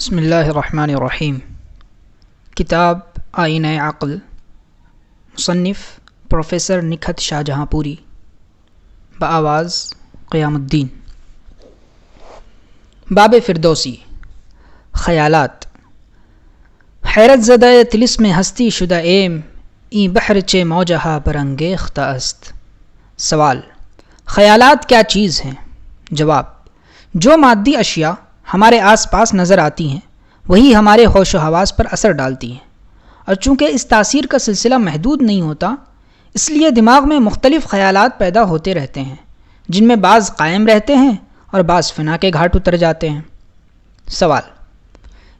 بسم اللہ الرحمن الرحیم۔ کتاب آئینہ عقل، مصنف پروفیسر نکھت شاہ جہاں پوری، بآواز قیام الدین۔ باب فردوسی۔ خیالات۔ حیرت زدہ طلسم ہستی شدہ ایم، این بحر چے موجہا برانگیختہ است۔ سوال: خیالات کیا چیز ہیں؟ جواب: جو مادی اشیاء ہمارے آس پاس نظر آتی ہیں وہی ہمارے ہوش و حواس پر اثر ڈالتی ہیں، اور چونکہ اس تاثیر کا سلسلہ محدود نہیں ہوتا اس لیے دماغ میں مختلف خیالات پیدا ہوتے رہتے ہیں، جن میں بعض قائم رہتے ہیں اور بعض فنا کے گھاٹ اتر جاتے ہیں۔ سوال: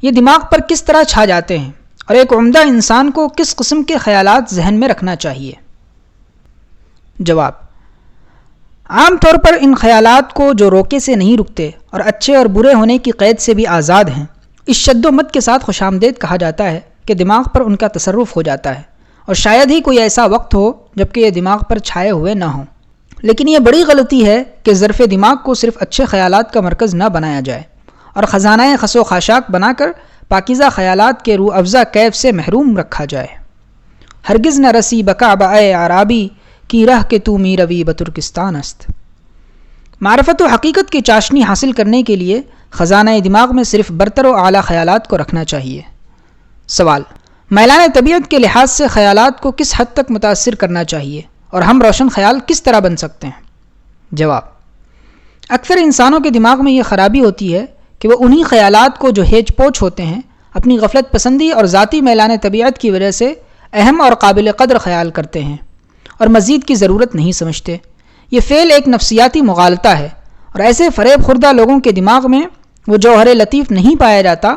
یہ دماغ پر کس طرح چھا جاتے ہیں اور ایک عمدہ انسان کو کس قسم کے خیالات ذہن میں رکھنا چاہیے؟ جواب: عام طور پر ان خیالات کو جو روکے سے نہیں رکتے اور اچھے اور برے ہونے کی قید سے بھی آزاد ہیں، اس شد و مت کے ساتھ خوش آمدید کہا جاتا ہے کہ دماغ پر ان کا تصرف ہو جاتا ہے، اور شاید ہی کوئی ایسا وقت ہو جبکہ یہ دماغ پر چھائے ہوئے نہ ہوں۔ لیکن یہ بڑی غلطی ہے کہ ظرف دماغ کو صرف اچھے خیالات کا مرکز نہ بنایا جائے اور خزانہ خس و خاشاک بنا کر پاکیزہ خیالات کے روح افزا کیف سے محروم رکھا جائے۔ ہرگز نہ رسی بکعبہ اے عرابی کی رہ کے تو می روی بترکستان است۔ معرفت و حقیقت کی چاشنی حاصل کرنے کے لیے خزانہ دماغ میں صرف برتر و اعلیٰ خیالات کو رکھنا چاہیے۔ سوال: میلان طبیعت کے لحاظ سے خیالات کو کس حد تک متاثر کرنا چاہیے اور ہم روشن خیال کس طرح بن سکتے ہیں؟ جواب: اکثر انسانوں کے دماغ میں یہ خرابی ہوتی ہے کہ وہ انہی خیالات کو جو ہیج پوچھ ہوتے ہیں اپنی غفلت پسندی اور ذاتی میلان طبیعت کی وجہ سے اہم اور قابل قدر خیال کرتے ہیں اور مزید کی ضرورت نہیں سمجھتے۔ یہ فعل ایک نفسیاتی مغالطہ ہے، اور ایسے فریب خوردہ لوگوں کے دماغ میں وہ جوہر لطیف نہیں پایا جاتا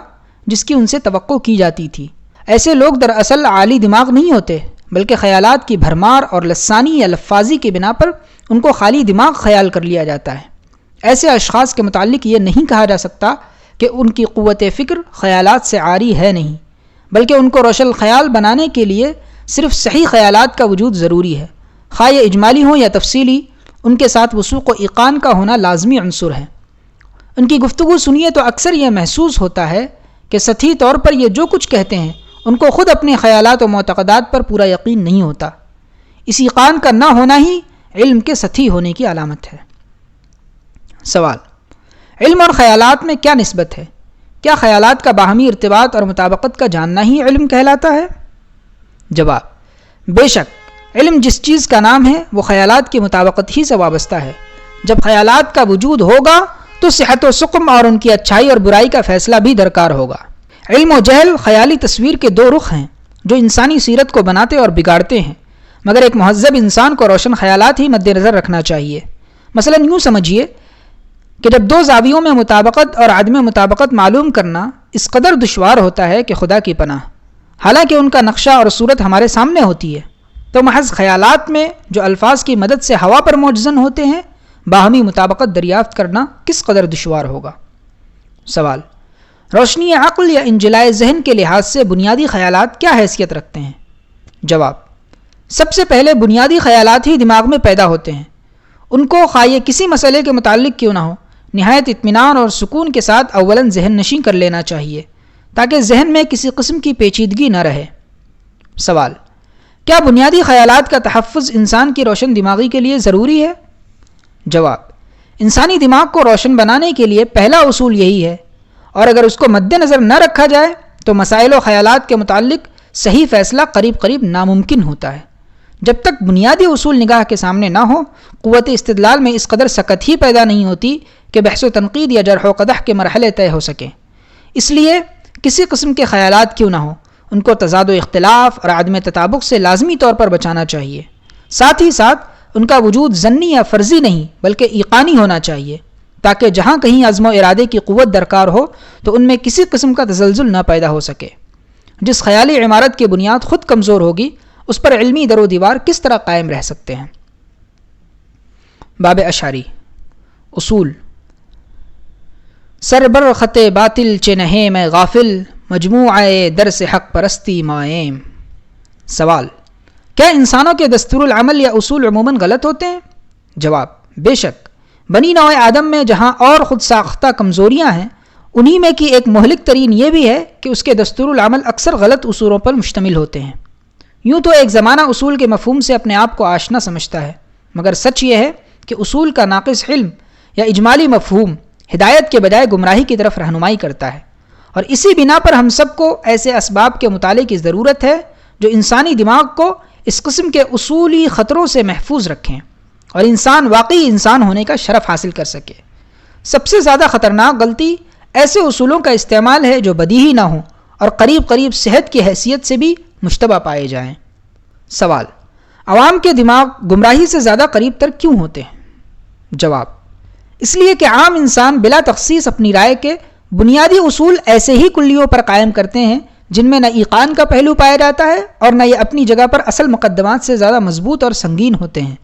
جس کی ان سے توقع کی جاتی تھی۔ ایسے لوگ دراصل عالی دماغ نہیں ہوتے، بلکہ خیالات کی بھرمار اور لسانی یا لفاظی کی بنا پر ان کو خالی دماغ خیال کر لیا جاتا ہے۔ ایسے اشخاص کے متعلق یہ نہیں کہا جا سکتا کہ ان کی قوت فکر خیالات سے عاری ہے نہیں، بلکہ ان کو روشن خیال بنانے کے لیے صرف صحیح خیالات کا وجود ضروری ہے، خواہ یہ اجمالی ہوں یا تفصیلی، ان کے ساتھ وثوق و ایقان کا ہونا لازمی عنصر ہے۔ ان کی گفتگو سنیے تو اکثر یہ محسوس ہوتا ہے کہ سطحی طور پر یہ جو کچھ کہتے ہیں ان کو خود اپنے خیالات و معتقدات پر پورا یقین نہیں ہوتا۔ اس ایقان کا نہ ہونا ہی علم کے سطحی ہونے کی علامت ہے۔ سوال: علم اور خیالات میں کیا نسبت ہے؟ کیا خیالات کا باہمی ارتباط اور مطابقت کا جاننا ہی علم کہلاتا ہے؟ جواب: بے شک، علم جس چیز کا نام ہے وہ خیالات کی مطابقت ہی سے وابستہ ہے۔ جب خیالات کا وجود ہوگا تو صحت و سقم اور ان کی اچھائی اور برائی کا فیصلہ بھی درکار ہوگا۔ علم و جہل خیالی تصویر کے دو رخ ہیں جو انسانی سیرت کو بناتے اور بگاڑتے ہیں، مگر ایک مہذب انسان کو روشن خیالات ہی مد نظر رکھنا چاہیے۔ مثلا یوں سمجھیے کہ جب دو زاویوں میں مطابقت اور عدم مطابقت معلوم کرنا اس قدر دشوار ہوتا ہے کہ خدا کی پناہ، حالانکہ ان کا نقشہ اور صورت ہمارے سامنے ہوتی ہے، تو محض خیالات میں جو الفاظ کی مدد سے ہوا پر موجزن ہوتے ہیں باہمی مطابقت دریافت کرنا کس قدر دشوار ہوگا۔ سوال: روشنی عقل یا انجلائے ذہن کے لحاظ سے بنیادی خیالات کیا حیثیت رکھتے ہیں؟ جواب: سب سے پہلے بنیادی خیالات ہی دماغ میں پیدا ہوتے ہیں۔ ان کو خواہ یہ کسی مسئلے کے متعلق کیوں نہ ہو نہایت اطمینان اور سکون کے ساتھ اولاً ذہن نشین کر لینا چاہیے تاکہ ذہن میں کسی قسم کی پیچیدگی نہ رہے۔ سوال: کیا بنیادی خیالات کا تحفظ انسان کی روشن دماغی کے لیے ضروری ہے؟ جواب: انسانی دماغ کو روشن بنانے کے لیے پہلا اصول یہی ہے، اور اگر اس کو مد نظر نہ رکھا جائے تو مسائل و خیالات کے متعلق صحیح فیصلہ قریب قریب ناممکن ہوتا ہے۔ جب تک بنیادی اصول نگاہ کے سامنے نہ ہو، قوت استدلال میں اس قدر سکت ہی پیدا نہیں ہوتی کہ بحث و تنقید یا جرح و قدح کے مرحلے طے ہو سکیں۔ اس لیے کسی قسم کے خیالات کیوں نہ ہوں، ان کو تضاد و اختلاف اور عدم تطابق سے لازمی طور پر بچانا چاہیے۔ ساتھ ہی ساتھ ان کا وجود ضنی یا فرضی نہیں بلکہ ایقانی ہونا چاہیے، تاکہ جہاں کہیں عزم و ارادے کی قوت درکار ہو تو ان میں کسی قسم کا تزلزل نہ پیدا ہو سکے۔ جس خیالی عمارت کی بنیاد خود کمزور ہوگی اس پر علمی در و دیوار کس طرح قائم رہ سکتے ہیں؟ باب اشعری۔ اصول: سربر خط باطل چنہیں میں غافل، مجموعہ درس حق پرستی مائم۔ سوال: کیا انسانوں کے دستور العمل یا اصول عموماً غلط ہوتے ہیں؟ جواب: بے شک، بنی نوع آدم میں جہاں اور خود ساختہ کمزوریاں ہیں انہی میں کی ایک مہلک ترین یہ بھی ہے کہ اس کے دستور العمل اکثر غلط اصولوں پر مشتمل ہوتے ہیں۔ یوں تو ایک زمانہ اصول کے مفہوم سے اپنے آپ کو آشنا سمجھتا ہے، مگر سچ یہ ہے کہ اصول کا ناقص علم یا اجمالی مفہوم ہدایت کے بجائے گمراہی کی طرف رہنمائی کرتا ہے، اور اسی بنا پر ہم سب کو ایسے اسباب کے مطالعے کی ضرورت ہے جو انسانی دماغ کو اس قسم کے اصولی خطروں سے محفوظ رکھیں اور انسان واقعی انسان ہونے کا شرف حاصل کر سکے۔ سب سے زیادہ خطرناک غلطی ایسے اصولوں کا استعمال ہے جو بدیہی نہ ہوں اور قریب قریب صحت کی حیثیت سے بھی مشتبہ پائے جائیں۔ سوال: عوام کے دماغ گمراہی سے زیادہ قریب تر کیوں ہوتے ہیں؟ جواب: اس لیے کہ عام انسان بلا تخصیص اپنی رائے کے بنیادی اصول ایسے ہی کلیوں پر قائم کرتے ہیں جن میں نہ ایقان کا پہلو پایا جاتا ہے اور نہ یہ اپنی جگہ پر اصل مقدمات سے زیادہ مضبوط اور سنگین ہوتے ہیں۔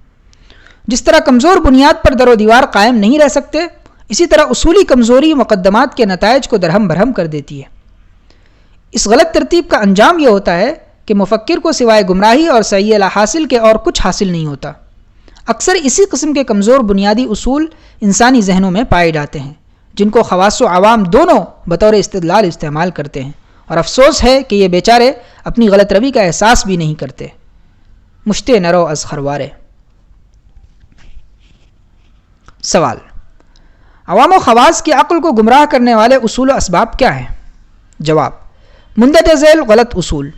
جس طرح کمزور بنیاد پر در و دیوار قائم نہیں رہ سکتے، اسی طرح اصولی کمزوری مقدمات کے نتائج کو درہم برہم کر دیتی ہے۔ اس غلط ترتیب کا انجام یہ ہوتا ہے کہ مفکر کو سوائے گمراہی اور سعی لاحاصل کے اور کچھ حاصل نہیں ہوتا۔ اکثر اسی قسم کے کمزور بنیادی اصول انسانی ذہنوں میں پائے جاتے ہیں جن کو خواص و عوام دونوں بطور استدلال استعمال کرتے ہیں، اور افسوس ہے کہ یہ بیچارے اپنی غلط روی کا احساس بھی نہیں کرتے۔ مشتے نرو از خروارے۔ سوال: عوام و خواص کی عقل کو گمراہ کرنے والے اصول و اسباب کیا ہیں؟ جواب: مندرجہ ذیل غلط اصول۔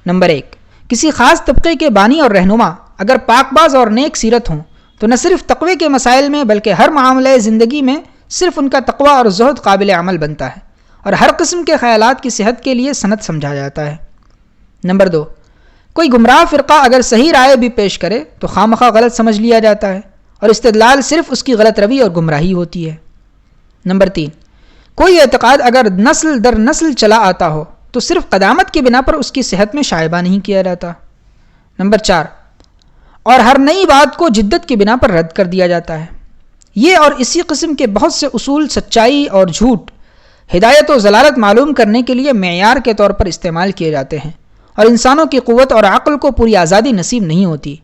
نمبر 1، کسی خاص طبقے کے بانی اور رہنما اگر پاک باز اور نیک سیرت ہوں تو نہ صرف تقوی کے مسائل میں بلکہ ہر معاملہ زندگی میں صرف ان کا تقوی اور زہد قابل عمل بنتا ہے اور ہر قسم کے خیالات کی صحت کے لیے سند سمجھا جاتا ہے۔ نمبر 2، کوئی گمراہ فرقہ اگر صحیح رائے بھی پیش کرے تو خواہ غلط سمجھ لیا جاتا ہے اور استدلال صرف اس کی غلط روی اور گمراہی ہوتی ہے۔ نمبر 3، کوئی اعتقاد اگر نسل در نسل چلا آتا ہو تو صرف قدامت کی بنا پر اس کی صحت میں شائبہ نہیں کیا جاتا۔ نمبر 4، اور ہر نئی بات کو جدت کی بنا پر رد کر دیا جاتا ہے۔ یہ اور اسی قسم کے بہت سے اصول سچائی اور جھوٹ، ہدایت و ضلالت معلوم کرنے کے لیے معیار کے طور پر استعمال کیے جاتے ہیں، اور انسانوں کی قوت اور عقل کو پوری آزادی نصیب نہیں ہوتی۔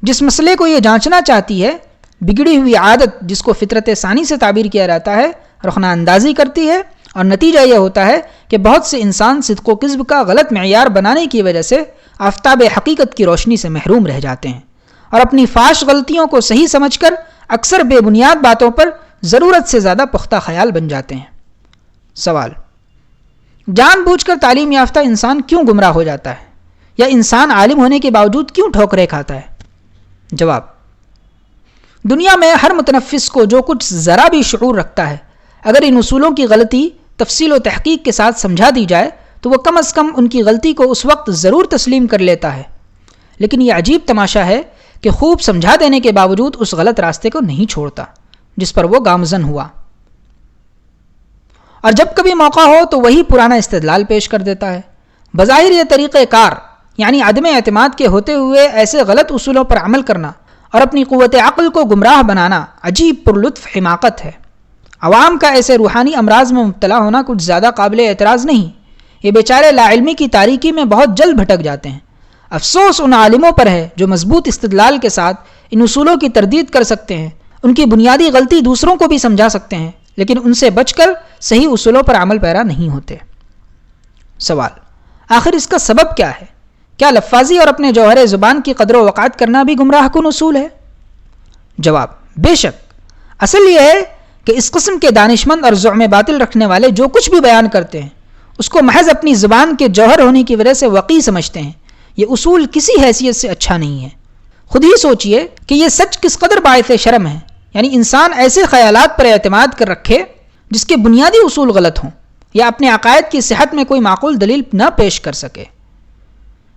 جس مسئلے کو یہ جانچنا چاہتی ہے، بگڑی ہوئی عادت جس کو فطرت ثانی سے تعبیر کیا جاتا ہے، رخنہ اندازی کرتی ہے، اور نتیجہ یہ ہوتا ہے کہ بہت سے انسان صدق و کذب کا غلط معیار بنانے کی وجہ سے آفتاب حقیقت کی روشنی سے محروم رہ جاتے ہیں اور اپنی فاش غلطیوں کو صحیح سمجھ کر اکثر بے بنیاد باتوں پر ضرورت سے زیادہ پختہ خیال بن جاتے ہیں۔ سوال: جان بوجھ کر تعلیم یافتہ انسان کیوں گمراہ ہو جاتا ہے، یا انسان عالم ہونے کے باوجود کیوں ٹھوکریں کھاتا ہے؟ جواب: دنیا میں ہر متنفس کو جو کچھ ذرا بھی شعور رکھتا ہے، اگر ان اصولوں کی غلطی تفصیل و تحقیق کے ساتھ سمجھا دی جائے تو وہ کم از کم ان کی غلطی کو اس وقت ضرور تسلیم کر لیتا ہے، لیکن یہ عجیب تماشا ہے کہ خوب سمجھا دینے کے باوجود اس غلط راستے کو نہیں چھوڑتا جس پر وہ گامزن ہوا، اور جب کبھی موقع ہو تو وہی پرانا استدلال پیش کر دیتا ہے۔ بظاہر یہ طریقہ کار، یعنی عدم اعتماد کے ہوتے ہوئے ایسے غلط اصولوں پر عمل کرنا اور اپنی قوت عقل کو گمراہ بنانا عجیب پرلطف حماقت ہے۔ عوام کا ایسے روحانی امراض میں مبتلا ہونا کچھ زیادہ قابل اعتراض نہیں، یہ بیچارے لا علمی کی تاریکی میں بہت جلد بھٹک جاتے ہیں۔ افسوس ان عالموں پر ہے جو مضبوط استدلال کے ساتھ ان اصولوں کی تردید کر سکتے ہیں، ان کی بنیادی غلطی دوسروں کو بھی سمجھا سکتے ہیں، لیکن ان سے بچ کر صحیح اصولوں پر عمل پیرا نہیں ہوتے۔ سوال: آخر اس کا سبب کیا ہے؟ کیا لفاظی اور اپنے جوہر زبان کی قدر و وقعت کرنا بھی گمراہ کن اصول ہے؟ جواب: بے شک۔ اصل یہ ہے کہ اس قسم کے دانشمند اور زعم باطل رکھنے والے جو کچھ بھی بیان کرتے ہیں اس کو محض اپنی زبان کے جوہر ہونے کی وجہ سے وقیع سمجھتے ہیں۔ یہ اصول کسی حیثیت سے اچھا نہیں ہے۔ خود ہی سوچئے کہ یہ سچ کس قدر باعث شرم ہے، یعنی انسان ایسے خیالات پر اعتماد کر رکھے جس کے بنیادی اصول غلط ہوں یا اپنے عقائد کی صحت میں کوئی معقول دلیل نہ پیش کر سکے۔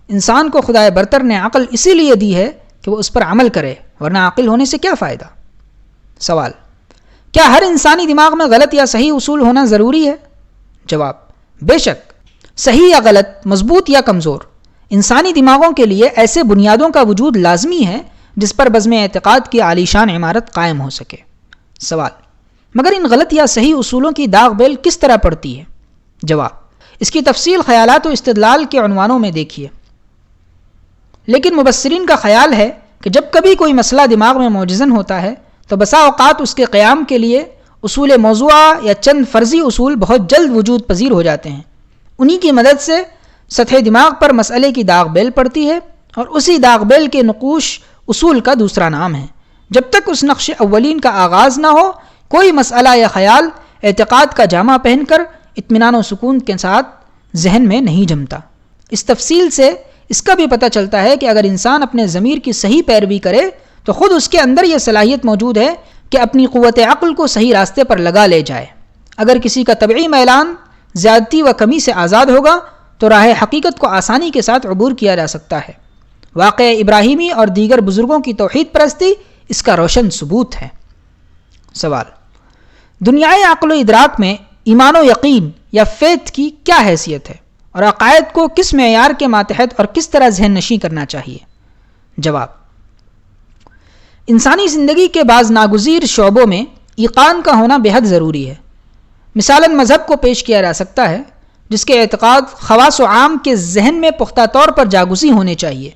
انسان کو خدائے برتر نے عقل اسی لیے دی ہے کہ وہ اس پر عمل کرے، ورنہ عاقل ہونے سے کیا فائدہ؟ سوال: کیا ہر انسانی دماغ میں غلط یا صحیح اصول ہونا ضروری ہے؟ جواب: بے شک۔ صحیح یا غلط، مضبوط یا کمزور، انسانی دماغوں کے لیے ایسے بنیادوں کا وجود لازمی ہے جس پر بزم اعتقاد کی عالیشان عمارت قائم ہو سکے۔ سوال: مگر ان غلط یا صحیح اصولوں کی داغ بیل کس طرح پڑتی ہے؟ جواب: اس کی تفصیل خیالات و استدلال کے عنوانوں میں دیکھیے۔ لیکن مبصرین کا خیال ہے کہ جب کبھی کوئی مسئلہ دماغ میں موجزن ہوتا ہے تو بسا اوقات اس کے قیام کے لیے اصول موضوعہ یا چند فرضی اصول بہت جلد وجود پذیر ہو جاتے ہیں. انہی کی مدد سے سطح دماغ پر مسئلے کی داغ بیل پڑتی ہے اور اسی داغ بیل کے نقوش اصول کا دوسرا نام ہے. جب تک اس نقش اولین کا آغاز نہ ہو کوئی مسئلہ یا خیال اعتقاد کا جامہ پہن کر اطمینان و سکون کے ساتھ ذہن میں نہیں جمتا. اس تفصیل سے اس کا بھی پتہ چلتا ہے کہ اگر انسان اپنے ضمیر کی صحیح پیروی کرے تو خود اس کے اندر یہ صلاحیت موجود ہے کہ اپنی قوت عقل کو صحیح راستے پر لگا لے جائے. اگر کسی کا طبعی میلان زیادتی و کمی سے آزاد ہوگا تو راہ حقیقت کو آسانی کے ساتھ عبور کیا جا سکتا ہے. واقعہ ابراہیمی اور دیگر بزرگوں کی توحید پرستی اس کا روشن ثبوت ہے. سوال: دنیائے عقل و ادراک میں ایمان و یقین یا فیتھ کی کیا حیثیت ہے اور عقائد کو کس معیار کے ماتحت اور کس طرح ذہن نشیں کرنا چاہیے؟ جواب: انسانی زندگی کے بعض ناگزیر شعبوں میں ایقان کا ہونا بے حد ضروری ہے. مثلاً مذہب کو پیش کیا جا سکتا ہے جس کے اعتقاد خواص و عام کے ذہن میں پختہ طور پر جاگزی ہونے چاہیے.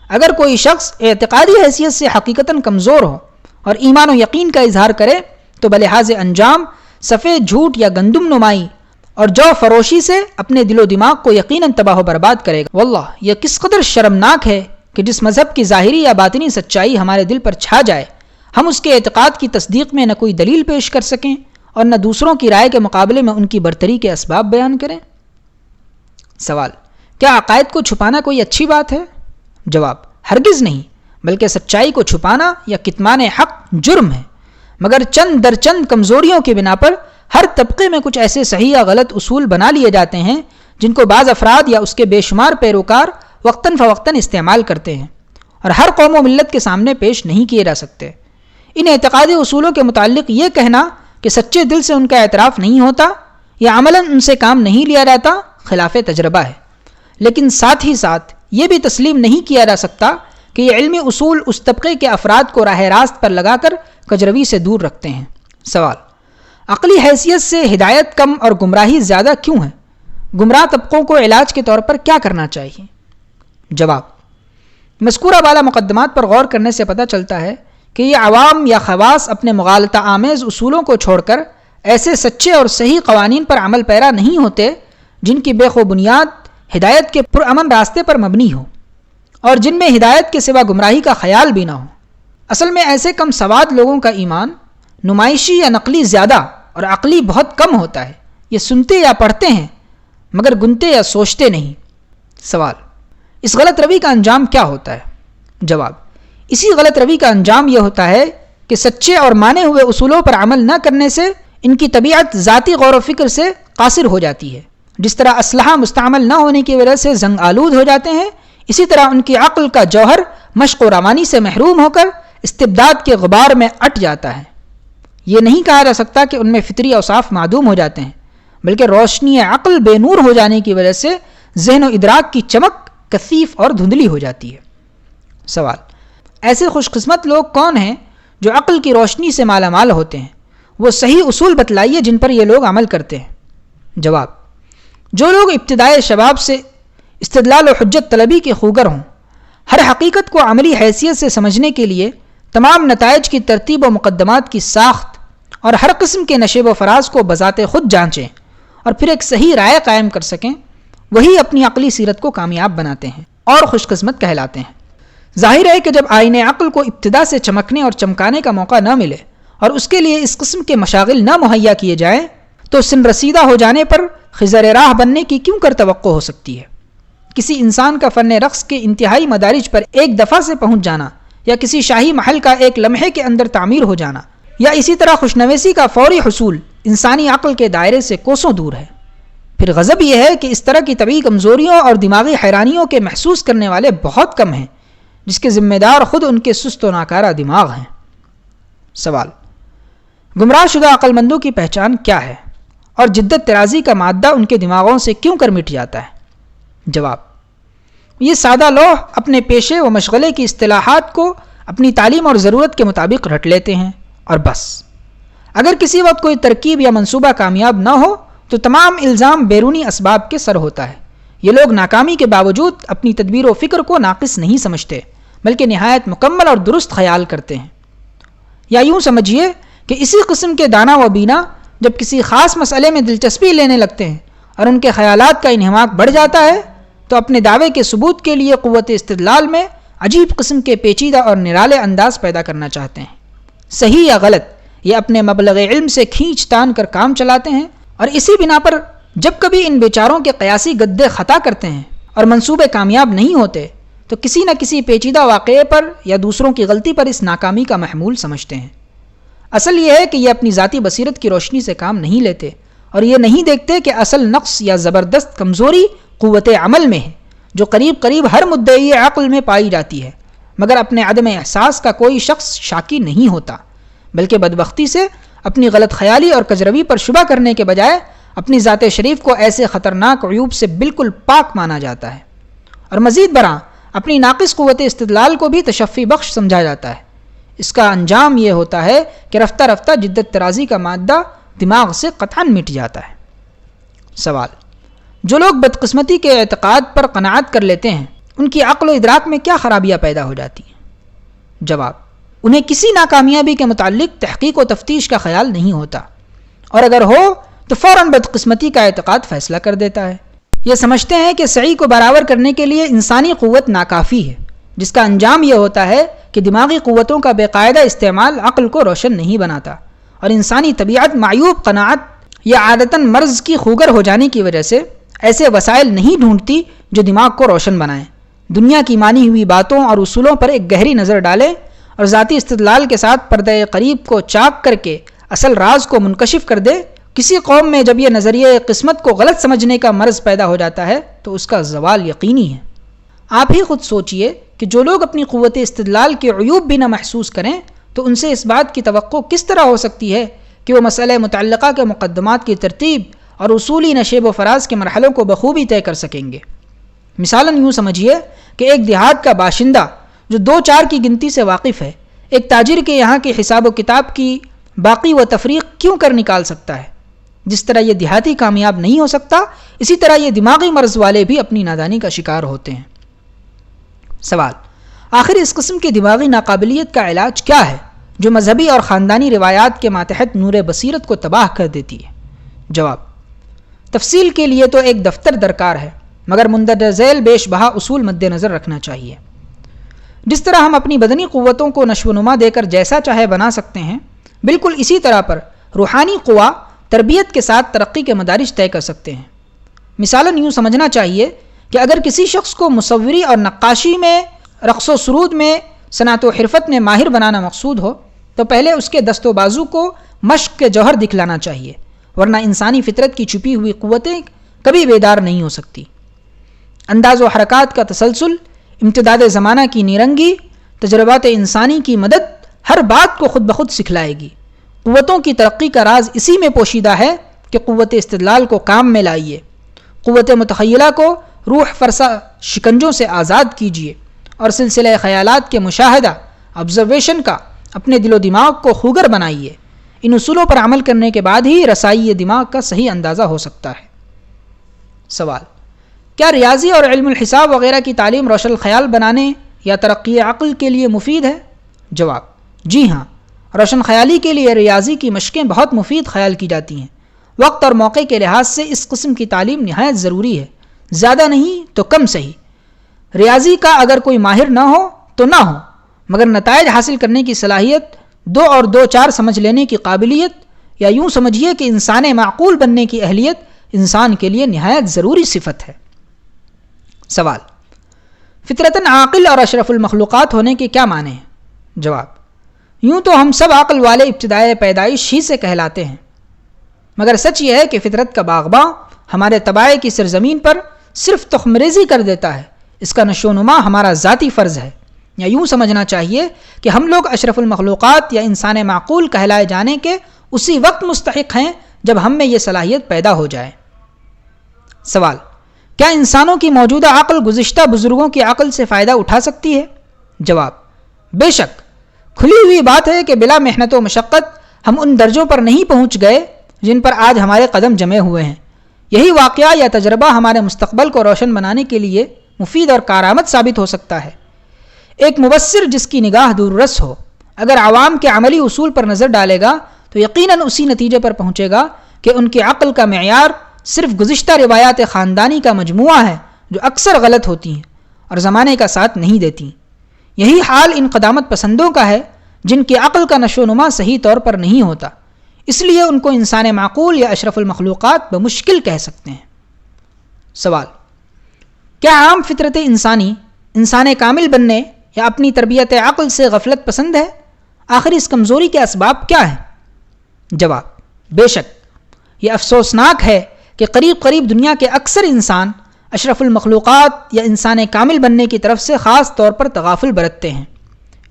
اگر کوئی شخص اعتقادی حیثیت سے حقیقتاً کمزور ہو اور ایمان و یقین کا اظہار کرے تو بلحاظ انجام سفید جھوٹ یا گندم نمائی اور جو فروشی سے اپنے دل و دماغ کو یقیناً تباہ و برباد کرے گا. واللہ یہ کس قدر شرمناک ہے کہ جس مذہب کی ظاہری یا باطنی سچائی ہمارے دل پر چھا جائے ہم اس کے اعتقاد کی تصدیق میں نہ کوئی دلیل پیش کر سکیں اور نہ دوسروں کی رائے کے مقابلے میں ان کی برتری کے اسباب بیان کریں. سوال: کیا عقائد کو چھپانا کوئی اچھی بات ہے؟ جواب: ہرگز نہیں، بلکہ سچائی کو چھپانا یا کتمان حق جرم ہے. مگر چند در چند کمزوریوں کی بنا پر ہر طبقے میں کچھ ایسے صحیح یا غلط اصول بنا لیے جاتے ہیں جن کو بعض افراد یا اس کے بے شمار پیروکار وقتاً فوقتاً استعمال کرتے ہیں اور ہر قوم و ملت کے سامنے پیش نہیں کیے جا سکتے. ان اعتقادی اصولوں کے متعلق یہ کہنا کہ سچے دل سے ان کا اعتراف نہیں ہوتا یا عملاً ان سے کام نہیں لیا جاتا خلاف تجربہ ہے. لیکن ساتھ ہی ساتھ یہ بھی تسلیم نہیں کیا جا سکتا کہ یہ علمی اصول اس طبقے کے افراد کو راہ راست پر لگا کر کجروی سے دور رکھتے ہیں. سوال: عقلی حیثیت سے ہدایت کم اور گمراہی زیادہ کیوں ہے؟ گمراہ طبقوں کو علاج کے طور پر کیا کرنا چاہیے؟ جواب: مذکورہ بالا مقدمات پر غور کرنے سے پتہ چلتا ہے کہ یہ عوام یا خواص اپنے مغالطہ آمیز اصولوں کو چھوڑ کر ایسے سچے اور صحیح قوانین پر عمل پیرا نہیں ہوتے جن کی بے خو بنیاد ہدایت کے پرامن راستے پر مبنی ہو اور جن میں ہدایت کے سوا گمراہی کا خیال بھی نہ ہو. اصل میں ایسے کم سواد لوگوں کا ایمان نمائشی یا نقلی زیادہ اور عقلی بہت کم ہوتا ہے. یہ سنتے یا پڑھتے ہیں مگر گنتے یا سوچتے نہیں. سوال: اس غلط روی کا انجام کیا ہوتا ہے؟ جواب: اسی غلط روی کا انجام یہ ہوتا ہے کہ سچے اور مانے ہوئے اصولوں پر عمل نہ کرنے سے ان کی طبیعت ذاتی غور و فکر سے قاصر ہو جاتی ہے. جس طرح اسلحہ مستعمل نہ ہونے کی وجہ سے زنگ آلود ہو جاتے ہیں اسی طرح ان کی عقل کا جوہر مشق و روانی سے محروم ہو کر استبداد کے غبار میں اٹ جاتا ہے. یہ نہیں کہا جا سکتا کہ ان میں فطری اوصاف معدوم ہو جاتے ہیں بلکہ روشنی عقل بے نور ہو جانے کی وجہ سے ذہن و ادراک کی چمک کثیف اور دھندلی ہو جاتی ہے. سوال: ایسے خوش قسمت لوگ کون ہیں جو عقل کی روشنی سے مالا مال ہوتے ہیں؟ وہ صحیح اصول بتلائیے جن پر یہ لوگ عمل کرتے ہیں. جواب: جو لوگ ابتدائے شباب سے استدلال و حجت طلبی کے خوگر ہوں، ہر حقیقت کو عملی حیثیت سے سمجھنے کے لیے تمام نتائج کی ترتیب و مقدمات کی ساخت اور ہر قسم کے نشیب و فراز کو بذات خود جانچیں اور پھر ایک صحیح رائے قائم کر سکیں، وہی اپنی عقلی سیرت کو کامیاب بناتے ہیں اور خوش قسمت کہلاتے ہیں. ظاہر ہے کہ جب آئین عقل کو ابتدا سے چمکنے اور چمکانے کا موقع نہ ملے اور اس کے لیے اس قسم کے مشاغل نہ مہیا کیے جائیں تو سن رسیدہ ہو جانے پر خضر راہ بننے کی کیوں کر توقع ہو سکتی ہے؟ کسی انسان کا فن رقص کے انتہائی مدارج پر ایک دفعہ سے پہنچ جانا یا کسی شاہی محل کا ایک لمحے کے اندر تعمیر ہو جانا یا اسی طرح خوشنویسی کا فوری حصول انسانی عقل کے دائرے سے کوسوں دور ہے. پھر غضب یہ ہے کہ اس طرح کی طبعی کمزوریوں اور دماغی حیرانیوں کے محسوس کرنے والے بہت کم ہیں جس کے ذمہ دار خود ان کے سست و ناکارہ دماغ ہیں. سوال: گمراہ شدہ عقل مندوں کی پہچان کیا ہے اور جدت ترازی کا مادہ ان کے دماغوں سے کیوں کر مٹ جاتا ہے؟ جواب: یہ سادہ لوح اپنے پیشے و مشغلے کی اصطلاحات کو اپنی تعلیم اور ضرورت کے مطابق رٹ لیتے ہیں اور بس. اگر کسی وقت کوئی ترکیب یا منصوبہ کامیاب نہ ہو تو تمام الزام بیرونی اسباب کے سر ہوتا ہے. یہ لوگ ناکامی کے باوجود اپنی تدبیر و فکر کو ناقص نہیں سمجھتے بلکہ نہایت مکمل اور درست خیال کرتے ہیں. یا یوں سمجھیے کہ اسی قسم کے دانا و بینا جب کسی خاص مسئلے میں دلچسپی لینے لگتے ہیں اور ان کے خیالات کا انہماک بڑھ جاتا ہے تو اپنے دعوے کے ثبوت کے لیے قوت استدلال میں عجیب قسم کے پیچیدہ اور نرالے انداز پیدا کرنا چاہتے ہیں۔ صحیح یا غلط یہ اپنے مبلغ علم سے کھینچ تان کر کام چلاتے ہیں، اور اسی بنا پر جب کبھی ان بیچاروں کے قیاسی گدے خطا کرتے ہیں اور منصوبے کامیاب نہیں ہوتے تو کسی نہ کسی پیچیدہ واقعے پر یا دوسروں کی غلطی پر اس ناکامی کا محمول سمجھتے ہیں۔ اصل یہ ہے کہ یہ اپنی ذاتی بصیرت کی روشنی سے کام نہیں لیتے اور یہ نہیں دیکھتے کہ اصل نقص یا زبردست کمزوری قوت عمل میں ہے، جو قریب قریب ہر مدعی عقل میں پائی جاتی ہے، مگر اپنے عدم احساس کا کوئی شخص شاکی نہیں ہوتا، بلکہ بدبختی سے اپنی غلط خیالی اور کجروی پر شبہ کرنے کے بجائے اپنی ذات شریف کو ایسے خطرناک عیوب سے بالکل پاک مانا جاتا ہے، اور مزید برآں اپنی ناقص قوت استدلال کو بھی تشفی بخش سمجھا جاتا ہے۔ اس کا انجام یہ ہوتا ہے کہ رفتہ رفتہ جدت ترازی کا مادہ دماغ سے قطعاً مٹ جاتا ہے۔ سوال: جو لوگ بدقسمتی کے اعتقاد پر قناعت کر لیتے ہیں ان کی عقل و ادراک میں کیا خرابیاں پیدا ہو جاتی ہیں؟ جواب: انہیں کسی ناکامیابی کے متعلق تحقیق و تفتیش کا خیال نہیں ہوتا، اور اگر ہو تو فوراً بدقسمتی کا اعتقاد فیصلہ کر دیتا ہے۔ یہ سمجھتے ہیں کہ سعی کو برابر کرنے کے لیے انسانی قوت ناکافی ہے، جس کا انجام یہ ہوتا ہے کہ دماغی قوتوں کا بے قاعدہ استعمال عقل کو روشن نہیں بناتا، اور انسانی طبیعت معیوب قناعت یا عادتاً مرض کی خوگر ہو جانے کی وجہ سے ایسے وسائل نہیں ڈھونڈتی جو دماغ کو روشن بنائیں، دنیا کی مانی ہوئی باتوں اور اصولوں پر ایک گہری نظر ڈالیں اور ذاتی استدلال کے ساتھ پردہ قریب کو چاک کر کے اصل راز کو منکشف کر دے۔ کسی قوم میں جب یہ نظریہ قسمت کو غلط سمجھنے کا مرض پیدا ہو جاتا ہے تو اس کا زوال یقینی ہے۔ آپ ہی خود سوچئے کہ جو لوگ اپنی قوت استدلال کے عیوب بھی نہ محسوس کریں تو ان سے اس بات کی توقع کس طرح ہو سکتی ہے کہ وہ مسئلہ متعلقہ کے مقدمات کی ترتیب اور اصولی نشیب و فراز کے مرحلوں کو بخوبی طے کر سکیں گے۔ مثالاً یوں سمجھیے کہ ایک دیہات کا باشندہ جو 2-4 کی گنتی سے واقف ہے ایک تاجر کے یہاں کے حساب و کتاب کی باقی و تفریق کیوں کر نکال سکتا ہے؟ جس طرح یہ دیہاتی کامیاب نہیں ہو سکتا، اسی طرح یہ دماغی مرض والے بھی اپنی نادانی کا شکار ہوتے ہیں۔ سوال: آخر اس قسم کی دماغی ناقابلیت کا علاج کیا ہے جو مذہبی اور خاندانی روایات کے ماتحت نور بصیرت کو تباہ کر دیتی ہے؟ جواب: تفصیل کے لیے تو ایک دفتر درکار ہے، مگر مندرجہ ذیل بیش بہا اصول مد نظر رکھنا چاہیے۔ جس طرح ہم اپنی بدنی قوتوں کو نشو و نما دے کر جیسا چاہے بنا سکتے ہیں، بالکل اسی طرح پر روحانی قوا تربیت کے ساتھ ترقی کے مدارج طے کر سکتے ہیں۔ مثالاً یوں سمجھنا چاہیے کہ اگر کسی شخص کو مصوری اور نقاشی میں، رقص و سرود میں، صنعت و حرفت میں ماہر بنانا مقصود ہو تو پہلے اس کے دست و بازو کو مشق کے جوہر دکھلانا چاہیے، ورنہ انسانی فطرت کی چھپی ہوئی قوتیں کبھی بیدار نہیں ہو سکتی۔ انداز و حرکات کا تسلسل، امتداد زمانہ کی نیرنگی، تجربات انسانی کی مدد ہر بات کو خود بخود سکھلائے گی۔ قوتوں کی ترقی کا راز اسی میں پوشیدہ ہے کہ قوت استدلال کو کام میں لائیے، قوت متخیلہ کو روح فرسا شکنجوں سے آزاد کیجیے، اور سلسلہ خیالات کے مشاہدہ آبزرویشن کا اپنے دل و دماغ کو خوگر بنائیے۔ ان اصولوں پر عمل کرنے کے بعد ہی رسائی دماغ کا صحیح اندازہ ہو سکتا ہے۔ سوال: کیا ریاضی اور علم الحساب وغیرہ کی تعلیم روشن خیال بنانے یا ترقی عقل کے لیے مفید ہے؟ جواب: جی ہاں، روشن خیالی کے لیے ریاضی کی مشقیں بہت مفید خیال کی جاتی ہیں۔ وقت اور موقع کے لحاظ سے اس قسم کی تعلیم نہایت ضروری ہے، زیادہ نہیں تو کم صحیح۔ ریاضی کا اگر کوئی ماہر نہ ہو تو نہ ہو، مگر نتائج حاصل کرنے کی صلاحیت، 2 اور 2 4 سمجھ لینے کی قابلیت، یا یوں سمجھیے کہ انسان معقول بننے کی اہلیت انسان کے لیے نہایت ضروری صفت ہے۔ سوال: فطرتاً عاقل اور اشرف المخلوقات ہونے کے کیا معنی ہیں؟ جواب: یوں تو ہم سب عقل والے ابتدائے پیدائش ہی سے کہلاتے ہیں، مگر سچ یہ ہے کہ فطرت کا باغباں ہمارے طبائع کی سرزمین پر صرف تخم ریزی کر دیتا ہے، اس کا نشو و نما ہمارا ذاتی فرض ہے، یا یوں سمجھنا چاہیے کہ ہم لوگ اشرف المخلوقات یا انسان معقول کہلائے جانے کے اسی وقت مستحق ہیں جب ہم میں یہ صلاحیت پیدا ہو جائے۔ سوال: کیا انسانوں کی موجودہ عقل گزشتہ بزرگوں کی عقل سے فائدہ اٹھا سکتی ہے؟ جواب: بے شک، کھلی ہوئی بات ہے کہ بلا محنت و مشقت ہم ان درجوں پر نہیں پہنچ گئے جن پر آج ہمارے قدم جمے ہوئے ہیں۔ یہی واقعہ یا تجربہ ہمارے مستقبل کو روشن بنانے کے لیے مفید اور کارآمد ثابت ہو سکتا ہے۔ ایک مبصر جس کی نگاہ دور رس ہو، اگر عوام کے عملی اصول پر نظر ڈالے گا تو یقیناً اسی نتیجے پر پہنچے گا کہ ان کی عقل کا معیار صرف گزشتہ روایات خاندانی کا مجموعہ ہے جو اکثر غلط ہوتی ہیں اور زمانے کا ساتھ نہیں دیتی۔ یہی حال ان قدامت پسندوں کا ہے جن کی عقل کا نشو و نما صحیح طور پر نہیں ہوتا، اس لیے ان کو انسان معقول یا اشرف المخلوقات بمشکل کہہ سکتے ہیں۔ سوال: کیا عام فطرت انسانی انسان کامل بننے یا اپنی تربیت عقل سے غفلت پسند ہے؟ آخر اس کمزوری کے اسباب کیا ہیں؟ جواب: بے شک یہ افسوسناک ہے کہ قریب دنیا کے اکثر انسان اشرف المخلوقات یا انسان کامل بننے کی طرف سے خاص طور پر تغافل برتتے ہیں۔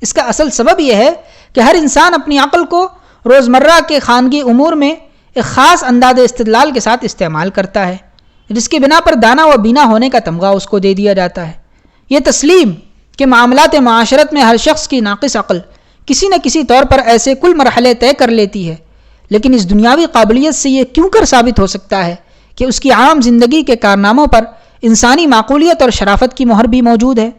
اس کا اصل سبب یہ ہے کہ ہر انسان اپنی عقل کو روزمرہ کے خانگی امور میں ایک خاص انداز استدلال کے ساتھ استعمال کرتا ہے، جس کی بنا پر دانا و بینا ہونے کا تمغہ اس کو دے دیا جاتا ہے۔ یہ تسلیم کہ معاملات معاشرت میں ہر شخص کی ناقص عقل کسی نہ کسی طور پر ایسے کل مرحلے طے کر لیتی ہے، لیکن اس دنیاوی قابلیت سے یہ کیوں کر ثابت ہو سکتا ہے کہ اس کی عام زندگی کے کارناموں پر انسانی معقولیت اور شرافت کی مہر بھی موجود ہے؟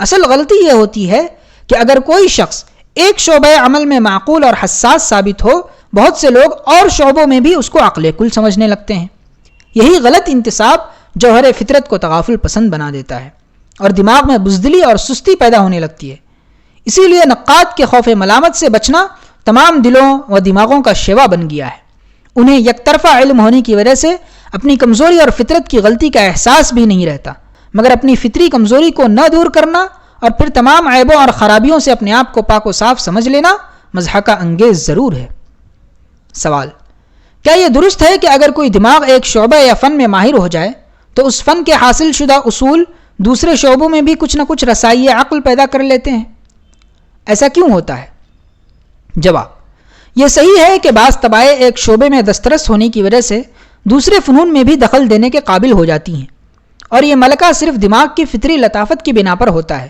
اصل غلطی یہ ہوتی ہے کہ اگر کوئی شخص ایک شعبہ عمل میں معقول اور حساس ثابت ہو، بہت سے لوگ اور شعبوں میں بھی اس کو عقل کل سمجھنے لگتے ہیں۔ یہی غلط انتصاب جوہر فطرت کو تغافل پسند بنا دیتا ہے اور دماغ میں بزدلی اور سستی پیدا ہونے لگتی ہے۔ اسی لیے نقاد کے خوف ملامت سے بچنا تمام دلوں و دماغوں کا شیوا بن گیا ہے۔ انہیں یک طرفہ علم ہونے کی وجہ سے اپنی کمزوری اور فطرت کی غلطی کا احساس بھی نہیں رہتا، مگر اپنی فطری کمزوری کو نہ دور کرنا اور پھر تمام عیبوں اور خرابیوں سے اپنے آپ کو پاک و صاف سمجھ لینا مضحکہ انگیز ضرور ہے۔ سوال: کیا یہ درست ہے کہ اگر کوئی دماغ ایک شعبہ یا فن میں ماہر ہو جائے تو اس فن کے حاصل شدہ اصول دوسرے شعبوں میں بھی کچھ نہ کچھ رسائی عقل پیدا کر لیتے ہیں؟ ایسا کیوں ہوتا ہے؟ جواب: یہ صحیح ہے کہ بعض طبائع ایک شعبے میں دسترس ہونے کی وجہ سے دوسرے فنون میں بھی دخل دینے کے قابل ہو جاتی ہیں، اور یہ ملکہ صرف دماغ کی فطری لطافت کی بنا پر ہوتا ہے۔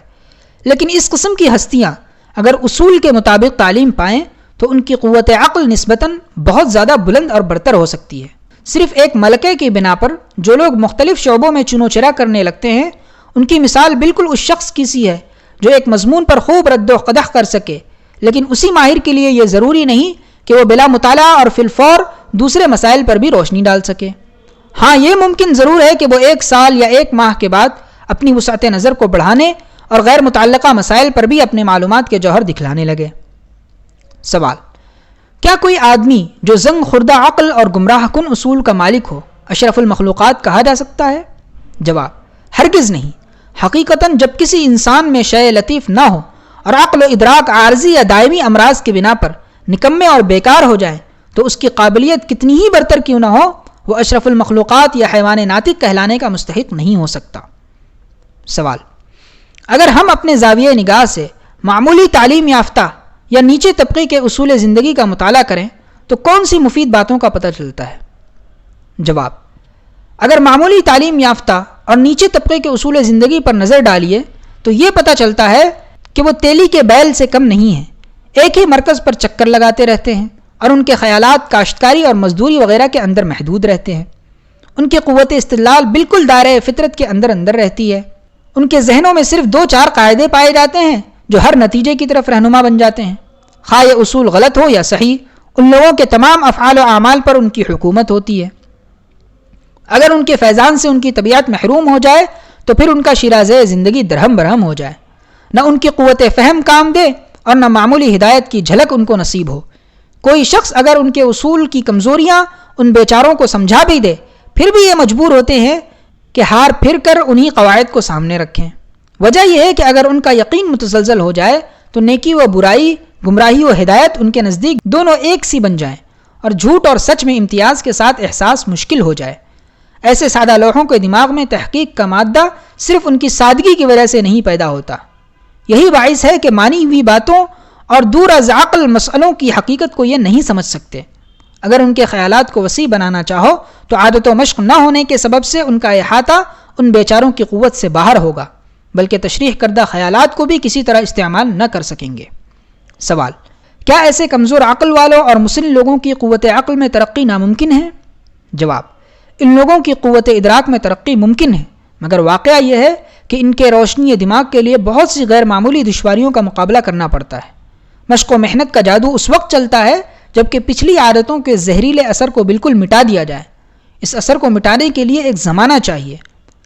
لیکن اس قسم کی ہستیاں اگر اصول کے مطابق تعلیم پائیں تو ان کی قوت عقل نسبتاً بہت زیادہ بلند اور برتر ہو سکتی ہے۔ صرف ایک ملکے کی بنا پر جو لوگ مختلف شعبوں میں چنو چرا کرنے لگتے ہیں، ان کی مثال بالکل اس شخص کی سی ہے جو ایک مضمون پر خوب رد و قدح کر سکے، لیکن اسی ماہر کے لیے یہ ضروری نہیں کہ وہ بلا مطالعہ اور فی الفور دوسرے مسائل پر بھی روشنی ڈال سکے۔ ہاں، یہ ممکن ضرور ہے کہ وہ ایک سال یا ایک ماہ کے بعد اپنی وسعت نظر کو بڑھانے اور غیر متعلقہ مسائل پر بھی اپنے معلومات کے جوہر دکھلانے لگے۔ سوال: کیا کوئی آدمی جو زنگ خوردہ عقل اور گمراہ کن اصول کا مالک ہو اشرف المخلوقات کہا جا سکتا ہے؟ جواب: ہرگز نہیں۔ حقیقتاً جب کسی انسان میں شے لطیف نہ ہو اور عقل و ادراک عارضی یا دائمی امراض کی بنا پر نکمے اور بیکار ہو جائیں تو اس کی قابلیت کتنی ہی برتر کیوں نہ ہو، وہ اشرف المخلوقات یا حیوان ناطق کہلانے کا مستحق نہیں ہو سکتا۔ سوال: اگر ہم اپنے زاویہ نگاہ سے معمولی تعلیم یافتہ یا نیچے طبقے کے اصول زندگی کا مطالعہ کریں تو کون سی مفید باتوں کا پتہ چلتا ہے؟ جواب: اگر معمولی تعلیم یافتہ اور نیچے طبقے کے اصول زندگی پر نظر ڈالیے تو یہ پتہ چلتا ہے کہ وہ تیلی کے بیل سے کم نہیں ہیں، ایک ہی مرکز پر چکر لگاتے رہتے ہیں اور ان کے خیالات کاشتکاری اور مزدوری وغیرہ کے اندر محدود رہتے ہیں۔ ان کی قوت استدلال بالکل دائرۂ فطرت کے اندر رہتی ہے۔ ان کے ذہنوں میں صرف 2-4 قاعدے پائے جاتے ہیں جو ہر نتیجے کی طرف رہنما بن جاتے ہیں۔ خواہ یہ اصول غلط ہو یا صحیح، ان لوگوں کے تمام افعال و اعمال پر ان کی حکومت ہوتی ہے۔ اگر ان کے فیضان سے ان کی طبیعت محروم ہو جائے تو پھر ان کا شیرازہ زندگی درہم برہم ہو جائے، نہ ان کی قوت فہم کام دے اور نہ معمولی ہدایت کی جھلک ان کو نصیب ہو۔ کوئی شخص اگر ان کے اصول کی کمزوریاں ان بیچاروں کو سمجھا بھی دے، پھر بھی یہ مجبور ہوتے ہیں کہ ہار پھر کر انہی قواعد کو سامنے رکھیں۔ وجہ یہ ہے کہ اگر ان کا یقین متزلزل ہو جائے تو نیکی و برائی، گمراہی و ہدایت ان کے نزدیک دونوں ایک سی بن جائیں اور جھوٹ اور سچ میں امتیاز کے ساتھ احساس مشکل ہو جائے۔ ایسے سادہ لوحوں کے دماغ میں تحقیق کا مادہ صرف ان کی سادگی کی وجہ سے نہیں پیدا ہوتا۔ یہی باعث ہے کہ مانی ہوئی باتوں اور دور از عقل مسئلوں کی حقیقت کو یہ نہیں سمجھ سکتے۔ اگر ان کے خیالات کو وسیع بنانا چاہو تو عادت و مشق نہ ہونے کے سبب سے ان کا احاطہ ان بیچاروں کی قوت سے باہر ہوگا، بلکہ تشریح کردہ خیالات کو بھی کسی طرح استعمال نہ کر سکیں گے۔ سوال: کیا ایسے کمزور عقل والوں اور مسن لوگوں کی قوت عقل میں ترقی ناممکن ہے؟ جواب: ان لوگوں کی قوت ادراک میں ترقی ممکن ہے، مگر واقعہ یہ ہے کہ ان کے روشنی دماغ کے لیے بہت سی غیر معمولی دشواریوں کا مقابلہ کرنا پڑتا ہے۔ مشق و محنت کا جادو اس وقت چلتا ہے جبکہ پچھلی عادتوں کے زہریلے اثر کو بالکل مٹا دیا جائے۔ اس اثر کو مٹانے کے لیے ایک زمانہ چاہیے۔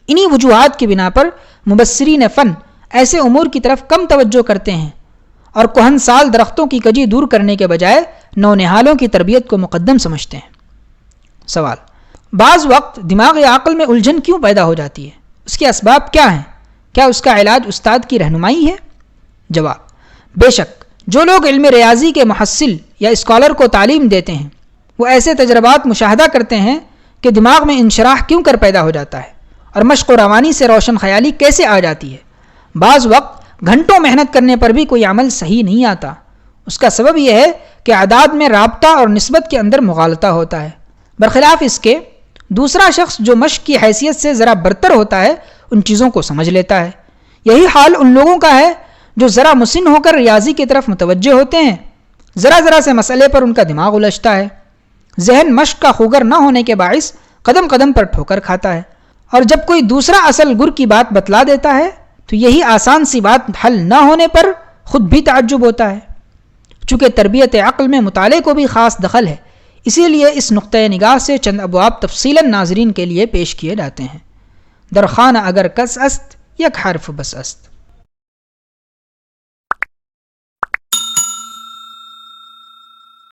انہی وجوہات کی بنا پر مبصرین فن ایسے امور کی طرف کم توجہ کرتے ہیں اور کہن سال درختوں کی کجی دور کرنے کے بجائے نونہالوں کی تربیت کو مقدم سمجھتے ہیں۔ سوال: بعض وقت دماغ عقل میں الجھن کیوں پیدا ہو جاتی ہے؟ اس کے اسباب کیا ہیں؟ کیا اس کا علاج استاد کی رہنمائی ہے؟ جواب: بے شک جو لوگ علم ریاضی کے محصل یا اسکالر کو تعلیم دیتے ہیں وہ ایسے تجربات مشاہدہ کرتے ہیں کہ دماغ میں انشراح کیوں کر پیدا ہو جاتا ہے اور مشق و روانی سے روشن خیالی کیسے آ جاتی ہے۔ بعض وقت گھنٹوں محنت کرنے پر بھی کوئی عمل صحیح نہیں آتا۔ اس کا سبب یہ ہے کہ اعداد میں رابطہ اور نسبت کے اندر مغالطہ ہوتا ہے۔ برخلاف اس کے دوسرا شخص جو مشق کی حیثیت سے ذرا برتر ہوتا ہے ان چیزوں کو سمجھ لیتا ہے۔ یہی حال ان لوگوں کا ہے جو ذرا مسن ہو کر ریاضی کی طرف متوجہ ہوتے ہیں۔ ذرا ذرا سے مسئلے پر ان کا دماغ الجھتا ہے۔ ذہن مشق کا خوگر نہ ہونے کے باعث قدم قدم پر ٹھوکر کھاتا ہے، اور جب کوئی دوسرا اصل گر کی بات بتلا دیتا ہے تو یہی آسان سی بات حل نہ ہونے پر خود بھی تعجب ہوتا ہے۔ چونکہ تربیت عقل میں مطالعے کو بھی خاص دخل ہے، اسی لیے اس نقطۂ نگاہ سے چند ابواب تفصیلاً ناظرین کے لیے پیش کیے جاتے ہیں۔ درخانہ اگر کس است یک حرف بس است۔